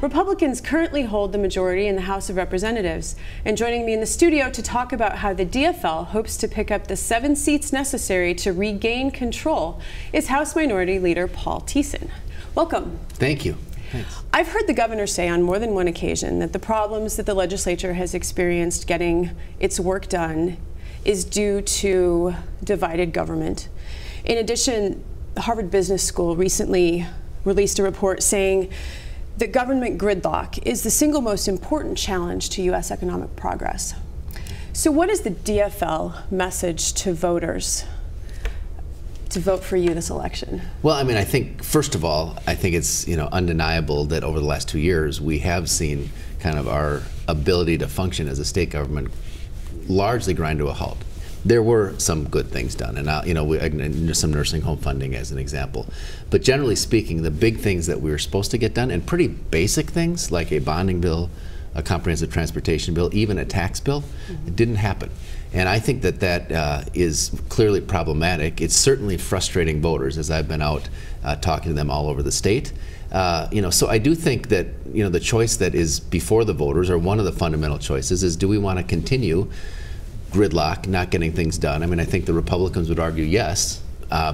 Republicans currently hold the majority in the House of Representatives. And joining me in the studio to talk about how the DFL hopes to pick up the 7 seats necessary to regain control is House Minority Leader Paul Thissen. Welcome. Thank you. Thanks. I've heard the governor say on more than one occasion that the problems that the legislature has experienced getting its work done is due to divided government. In addition, the Harvard Business School recently released a report saying that government gridlock is the single most important challenge to U.S. economic progress. So what is the DFL message to voters to vote for you this election? Well, I mean, I think, first of all, I think it's undeniable that over the last 2 years we have seen kind of our ability to function as a state government largely grind to a halt. There were some good things done, and some nursing home funding as an example. But generally speaking, the big things that we were supposed to get done, and pretty basic things like a bonding bill, a comprehensive transportation bill, even a tax bill, it didn't happen. And I think that that is clearly problematic. It's certainly frustrating voters, as I've been out talking to them all over the state. So I do think that the choice that is before the voters, or one of the fundamental choices, is do we want to continue gridlock, not getting things done? I mean, I think the Republicans would argue yes,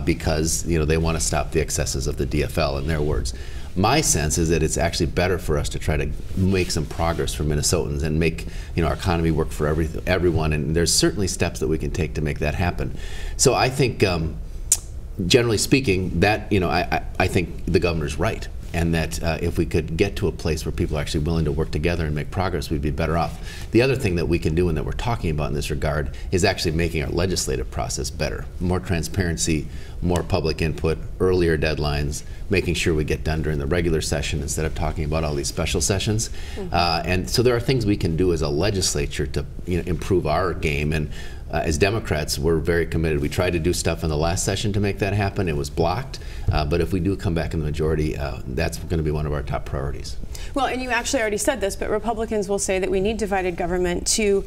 because they want to stop the excesses of the DFL, in their words. My sense is that it's actually better for us to try to make some progress for Minnesotans and make our economy work for everyone, and there's certainly steps that we can take to make that happen. So I think, generally speaking, that I think the governor's right, and that if we could get to a place where people are actually willing to work together and make progress, we'd be better off. The other thing that we can do and that we're talking about in this regard is actually making our legislative process better. More transparency, more public input, earlier deadlines, making sure we get done during the regular session instead of talking about all these special sessions. And so there are things we can do as a legislature to improve our game. And as Democrats, we're very committed. We tried to do stuff in the last session to make that happen. It was blocked. But if we do come back in the majority, that's going to be one of our top priorities. Well, and you actually already said this, but Republicans will say that we need divided government to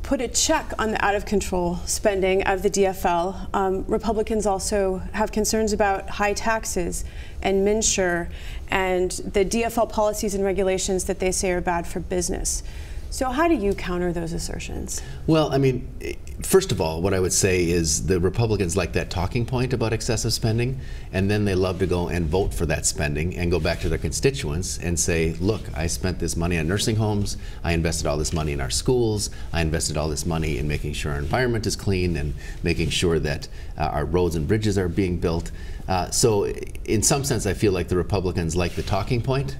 put a check on the out-of-control spending of the DFL. Republicans also have concerns about high taxes and MNsure and the DFL policies and regulations that they say are bad for business. So how do you counter those assertions? Well, I mean, first of all, what I would say is the Republicans like that talking point about excessive spending, and then they love to go and vote for that spending and go back to their constituents and say, look, I spent this money on nursing homes, I invested all this money in our schools, I invested all this money in making sure our environment is clean and making sure that our roads and bridges are being built. So in some sense, I feel like the Republicans like the talking point,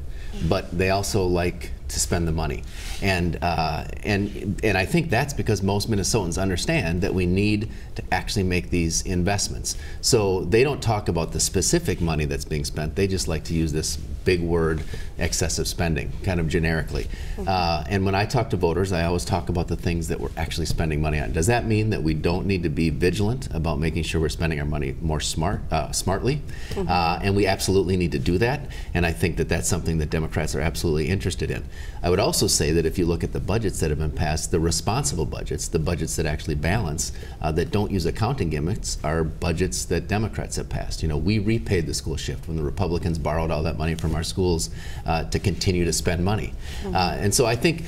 but they also like to spend the money. And I think that's because most Minnesotans understand that we need to actually make these investments. So they don't talk about the specific money that's being spent. They just like to use this big word, excessive spending, kind of generically. And when I talk to voters, I always talk about the things that we're actually spending money on. Does that mean that we don't need to be vigilant about making sure we're spending our money more smartly? And we absolutely need to do that. And I think that that's something that Democrats are absolutely interested in. I would also say that if you look at the budgets that have been passed, the responsible budgets, the budgets that actually balance, that don't use accounting gimmicks, are budgets that Democrats have passed. We repaid the school shift when the Republicans borrowed all that money from our schools to continue to spend money. And so I think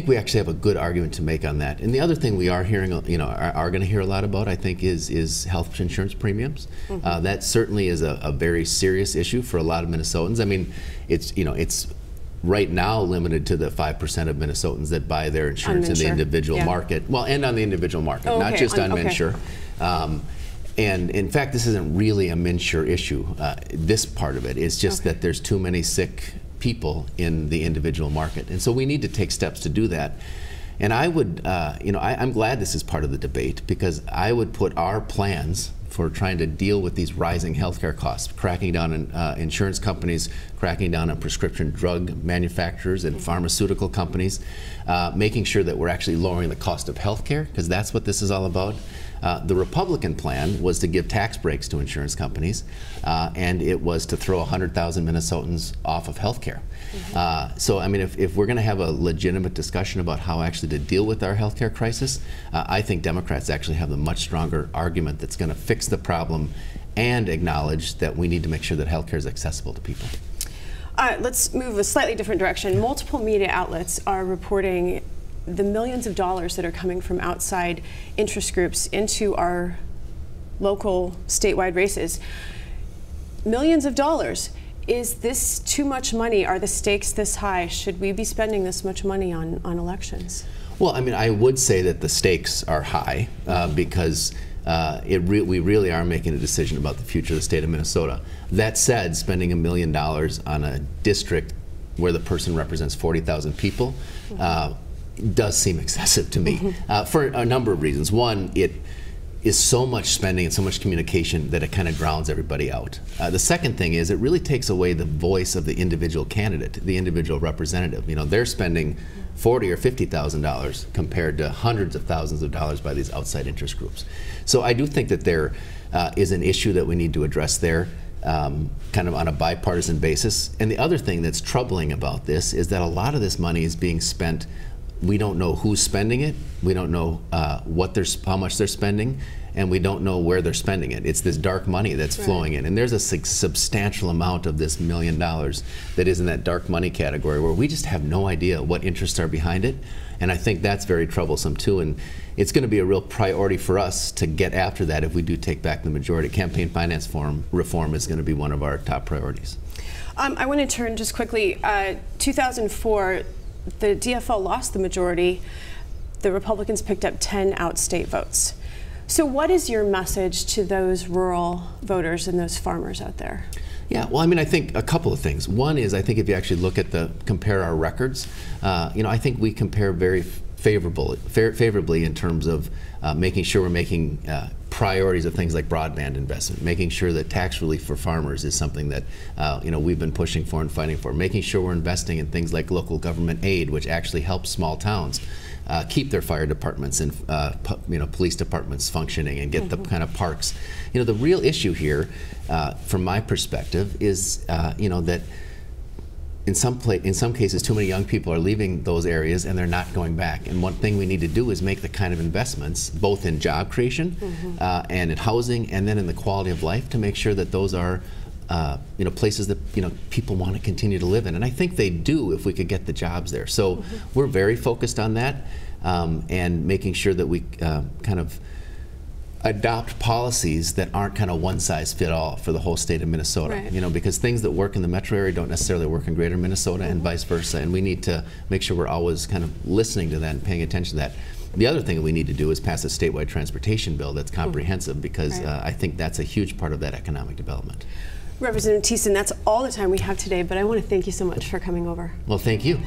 we actually have a good argument to make on that. And the other thing we are hearing, are going to hear a lot about, I think, is health insurance premiums. That certainly is a very serious issue for a lot of Minnesotans. I mean, it's right now limited to the 5% of Minnesotans that buy their insurance in the individual market. Well, and on the individual market, not just on MNsure. And in fact, this isn't really a MNsure issue. This part of it is just that there's too many sick people in the individual market. And so we need to take steps to do that. And I would, I'm glad this is part of the debate, because I would put our plans for trying to deal with these rising healthcare costs, cracking down on insurance companies, cracking down on prescription drug manufacturers and pharmaceutical companies, making sure that we're actually lowering the cost of healthcare, because that's what this is all about. The Republican plan was to give tax breaks to insurance companies, and it was to throw 100,000 Minnesotans off of health care. So, I mean, if we're going to have a legitimate discussion about how actually to deal with our health care crisis, I think Democrats actually have a much stronger argument that's going to fix the problem and acknowledge that we need to make sure that health care is accessible to people. Let's move a slightly different direction. Multiple media outlets are reporting the millions of dollars that are coming from outside interest groups into our local statewide races. Millions of dollars. Is this too much money? Are the stakes this high? Should we be spending this much money on elections? Well, I mean, I would say that the stakes are high because we really are making a decision about the future of the state of Minnesota. That said, spending $1 million on a district where the person represents 40,000 people does seem excessive to me for a number of reasons. One, it is so much spending and so much communication that it kind of drowns everybody out. The second thing is it really takes away the voice of the individual candidate, the individual representative. You know, they're spending $40,000 or $50,000 compared to hundreds of thousands of dollars by these outside interest groups. So I do think that there is an issue that we need to address there, kind of on a bipartisan basis. And the other thing that's troubling about this is that a lot of this money is being spent. We don't know who's spending it. We don't know how much they're spending, and we don't know where they're spending it. It's this dark money that's flowing in, and there's a substantial amount of this $1 million that is in that dark money category where we just have no idea what interests are behind it, and I think that's very troublesome too. And it's going to be a real priority for us to get after that if we do take back the majority. Campaign finance reform is going to be one of our top priorities. I want to turn just quickly. 2004. The DFL lost the majority. The Republicans picked up 10 out-state votes. So what is your message to those rural voters and those farmers out there? Yeah, well, I mean, I think a couple of things. One is, I think if you actually look at compare our records, you know, I think we compare very favorably in terms of making sure we're making priorities of things like broadband investment, making sure that tax relief for farmers is something that you know, we've been pushing for and fighting for, making sure we're investing in things like local government aid, which actually helps small towns keep their fire departments and you know, police departments functioning and get the kind of parks. You know, the real issue here, from my perspective, is you know, that in some cases, too many young people are leaving those areas and they're not going back. And one thing we need to do is make the kind of investments, both in job creation and in housing, and then in the quality of life, to make sure that those are you know, places that, you know, people want to continue to live in. And I think they do if we could get the jobs there. So we're very focused on that and making sure that we kind of adopt policies that aren't kind of one-size-fit-all for the whole state of Minnesota. You know, because things that work in the metro area don't necessarily work in greater Minnesota and vice versa. And we need to make sure we're always kind of listening to that and paying attention to that. The other thing that we need to do is pass a statewide transportation bill that's comprehensive, because I think that's a huge part of that economic development. Representative Thissen, that's all the time we have today, but I want to thank you so much for coming over. Well, thank you.